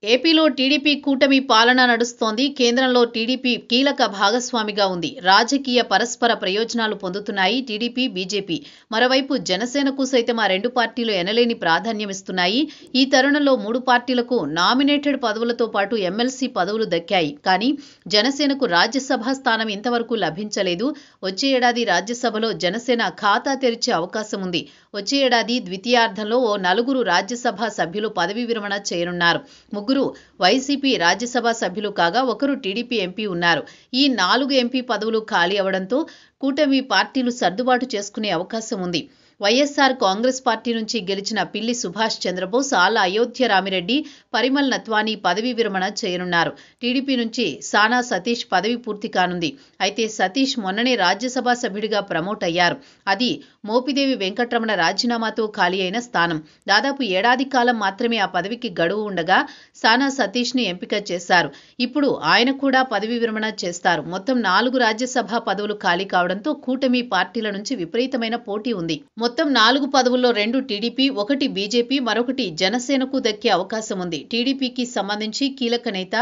ఏపీలో టీడీపీ కూటమి పాలన నడుస్తోంది. కేంద్రంలో టీడీపీ కీలక భాగస్వామిగా ఉంది. రాజకీయ పరస్పర ప్రయోజనాలు పొందుతున్నాయి టీడీపీ, బీజేపీ. మరోవైపు జనసేనకు సైతం ఆ రెండు పార్టీలు ఎనలేని ప్రాధాన్యమిస్తున్నాయి. ఈ తరుణంలో మూడు పార్టీలకు నామినేటెడ్ పదవులతో పాటు ఎమ్మెల్సీ పదవులు దక్కాయి. కానీ జనసేనకు రాజ్యసభ స్థానం ఇంతవరకు లభించలేదు. వచ్చే ఏడాది రాజ్యసభలో జనసేన ఖాతా తెరిచే అవకాశం ఉంది. వచ్చే ఏడాది ద్వితీయార్థంలో ఓ నలుగురు రాజ్యసభ సభ్యులు పదవీ విరమణ చేయనున్నారు. ముగ్గురు వైసీపీ రాజ్యసభ సభ్యులు కాగా ఒకరు టీడీపీ ఎంపీ ఉన్నారు. ఈ 4 ఎంపీ పదవులు ఖాళీ అవడంతో కూటమి పార్టీలు సర్దుబాటు చేసుకునే అవకాశం ఉంది. వైఎస్ఆర్ కాంగ్రెస్ పార్టీ నుంచి గెలిచిన పిల్లి సుభాష్ చంద్రబోస్, ఆళ్ల అయోధ్య రామిరెడ్డి, పరిమల్ నత్వానీ పదవీ విరమణ చేయనున్నారు. టీడీపీ నుంచి సానా సతీష్ పదవి పూర్తి కానుంది. అయితే సతీష్ మొన్ననే రాజ్యసభ సభ్యుడిగా ప్రమోట్ అయ్యారు. అది మోపిదేవి వెంకటరమణ రాజీనామాతో ఖాళీ అయిన స్థానం. దాదాపు ఏడాది కాలం మాత్రమే ఆ పదవికి గడువు ఉండగా సానా సతీష్ని ఎంపిక చేశారు. ఇప్పుడు ఆయన కూడా పదవీ విరమణ చేస్తారు. మొత్తం 4 రాజ్యసభ పదవులు ఖాళీ కావడంతో కూటమి పార్టీల నుంచి విపరీతమైన పోటీ ఉంది. మొత్తం 4 పదవుల్లో 2 టీడీపీ, 1 బీజేపీ, మరొకటి జనసేనకు దక్కే అవకాశం ఉంది. టీడీపీకి సంబంధించి కీలక నేత,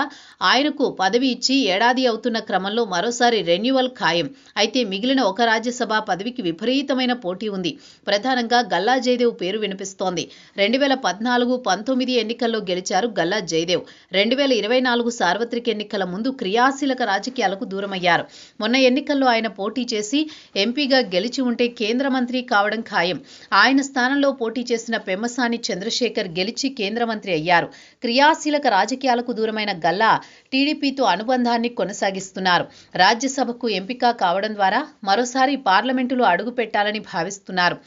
ఆయనకు పదవి ఇచ్చి ఏడాది అవుతున్న క్రమంలో మరోసారి రెన్యువల్ ఖాయం. అయితే మిగిలిన ఒక రాజ్యసభ పదవికి విపరీతమైన పోటీ ఉంది. ప్రధానంగా గల్లా జయదేవ్ పేరు వినిపిస్తోంది. 2014-19 ఎన్నికల్లో గెలిచారు గల్లా జయదేవ్. 2024 సార్వత్రిక ఎన్నికల ముందు క్రియాశీలక రాజకీయాలకు దూరమయ్యారు. మొన్న ఎన్నికల్లో ఆయన పోటీ చేసి ఎంపీగా గెలిచి ఉంటే కేంద్ర మంత్రి కావడం ఖాయం. ఆయన స్థానంలో పోటీ చేసిన పెమ్మసాని చంద్రశేఖర్ గెలిచి కేంద్ర మంత్రి అయ్యారు. క్రియాశీలక రాజకీయాలకు దూరమైన గల్లా టీడీపీతో అనుబంధాన్ని కొనసాగిస్తున్నారు. రాజ్యసభకు ఎంపిక కావడం ద్వారా మరోసారి పార్లమెంటులో అడుగు పెట్టాలని భావిస్తున్నారు.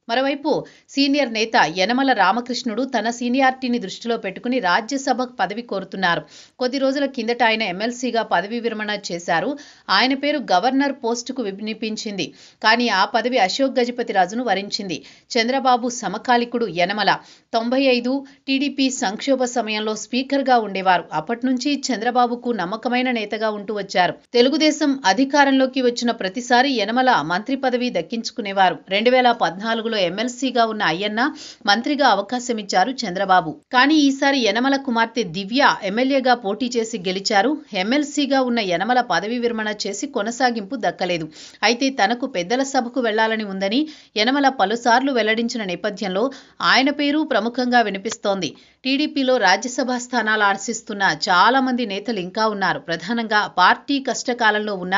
మరోవైపు సీనియర్ నేత యనమల రామకృష్ణుడు తన సీనియారిటీని దృష్టిలో పెట్టుకుని రాజ్యసభ పదవి కోరుతున్నారు. కొద్ది రోజుల కిందట ఆయన ఎమ్మెల్సీగా పదవీ విరమణ చేశారు. ఆయన పేరు గవర్నర్ పోస్టుకు వినిపించింది. కానీ ఆ పదవి అశోక్ గజపతిరాజును వరించింది. చంద్రబాబు సమకాలికుడు యనమల 95 టీడీపీ సంక్షోభ సమయంలో స్పీకర్గా ఉండేవారు. అప్పటి నుంచి చంద్రబాబుకు నమ్మకమైన నేతగా ఉంటూ వచ్చారు. తెలుగుదేశం అధికారంలోకి వచ్చిన ప్రతిసారి యనమల మంత్రి పదవి దక్కించుకునేవారు. 2014లో ఎమ్మెల్సీగా ఉన్న అయ్యన్న మంత్రిగా అవకాశం ఇచ్చారు చంద్రబాబు. కానీ ఈసారి యనమల కుమార్తె దివ్య ఎమ్మెల్యేగా పోటీ చేసి గెలిచారు. ఎమ్మెల్సీగా ఉన్న యనమల పదవీ విరమణ చేసి కొనసాగింపు దక్కలేదు. అయితే తనకు పెద్దల సభకు వెళ్లాలని ఉందని యనమల పలుసార్లు వెల్లడించిన నేపథ్యంలో ఆయన పేరు ప్రముఖంగా వినిపిస్తోంది. టీడీపీలో రాజ్యసభ స్థానాలు ఆశిస్తున్న చాలా మంది నేతలు ఇంకా ఉన్నారు. ప్రధానంగా పార్టీ కష్టకాలంలో ఉన్న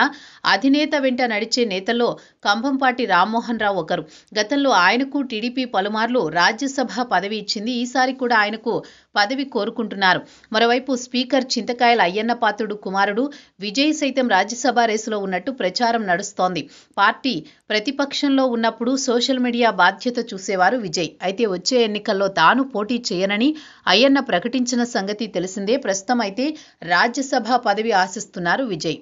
అధినేత వెంట నడిచే నేతల్లో కంభంపాటి రామ్మోహన్ రావు ఒకరు. గతంలో ఆయనకు టీడీపీ పలుమార్లు రాజ్యసభ పదవి ఇచ్చింది. ఈసారి కూడా ఆయనకు పదవి కోరుకుంటున్నారు. మరోవైపు స్పీకర్ చింతకాయల అయ్యన్న పాత్రుడు కుమారుడు విజయ్ సైతం రాజ్యసభ రేసులో ఉన్నట్టు ప్రచారం నడుస్తోంది. పార్టీ ప్రతిపక్షంలో ఉన్నప్పుడు సోషల్ మీడియా బాధ్యత చూసేవారు విజయ్. అయితే వచ్చే ఎన్నికల్లో తాను పోటీ చేయనని అయ్యన్న ప్రకటించిన సంగతి తెలిసిందే. ప్రస్తుతం అయితే రాజ్యసభ పదవి ఆశిస్తున్నారు విజయ్.